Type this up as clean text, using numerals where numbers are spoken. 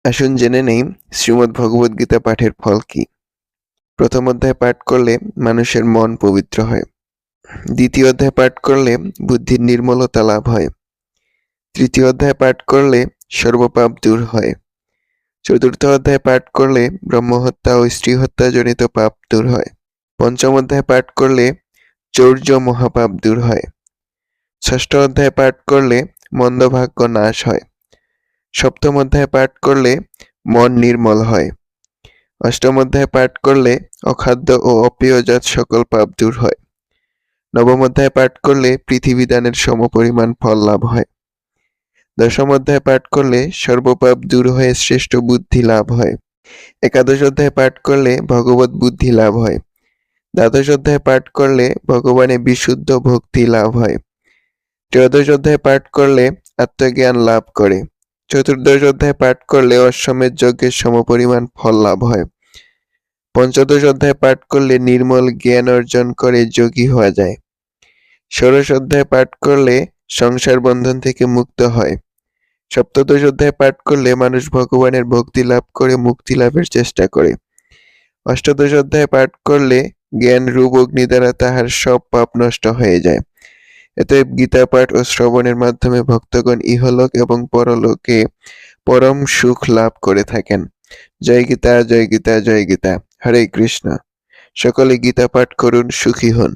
আসুন জেনে নেই শ্রীমদ্ ভগবদ গীতা পাঠের ফল কি। প্রথম অধ্যায় পাঠ করলে মানুষের মন পবিত্র হয়। দ্বিতীয় অধ্যায় পাঠ করলে বুদ্ধির নির্মলতা লাভ হয়। তৃতীয় অধ্যায় পাঠ করলে সর্বপাপ দূর হয়। চতুর্থ অধ্যায় পাঠ করলে ব্রহ্মহত্যা ও স্ত্রী হত্যা জনিত পাপ দূর হয়। পঞ্চম অধ্যায় পাঠ করলে চৌর্য মহাপাপ দূর হয়। ষষ্ঠ অধ্যায় পাঠ করলে মন্দভাগ্য নাশ হয়। সপ্তম অধ্যায় পাঠ করলে মন নির্মল হয়। অষ্টম অধ্যায় পাঠ করলে অখাদ্য ও অপ্রিয়জাত সকল পাপ দূর হয়। নবম অধ্যায় পাঠ করলে পৃথিবীদানের সমপরিমাণ ফল লাভ হয়। দশম অধ্যায় পাঠ করলে সর্বপাপ দূর হয়ে শ্রেষ্ঠ বুদ্ধি লাভ হয়। একাদশ অধ্যায় পাঠ করলে ভগবত বুদ্ধি লাভ হয়। দ্বাদশ অধ্যায় পাঠ করলে ভগবানে বিশুদ্ধ ভক্তি লাভ হয়। ত্রয়োদশ অধ্যায় পাঠ করলে আত্মজ্ঞান লাভ করে। চতুর্দশ অধ্যায় পাঠ করলে অশ্বমেধ যজ্ঞের সমপরিমাণ ফল লাভ হয়। পঞ্চদশ অধ্যায় পাঠ করলে নির্মল জ্ঞান অর্জন করে যোগী হওয়া যায়। ষোড়শ অধ্যায় পাঠ করলে সংসার বন্ধন থেকে মুক্ত হয়। সপ্তদশ অধ্যায় পাঠ করলে মানুষ ভগবানের ভক্তি লাভ করে মুক্তি লাভের চেষ্টা করে। অষ্টাদশ অধ্যায় পাঠ করলে জ্ঞান রূপ অগ্নি দ্বারা তাহার সব পাপ নষ্ট হয়ে যায়। এতএব গীতা পাঠ ও শ্রবণের মাধ্যমে ভক্তগণ ইহলোক এবং পরলোকে পরম সুখ লাভ করে থাকেন। জয় গীতা, জয় গীতা, জয় গীতা। হরে কৃষ্ণ। সকলে গীতা পাঠ করুন, সুখী হন।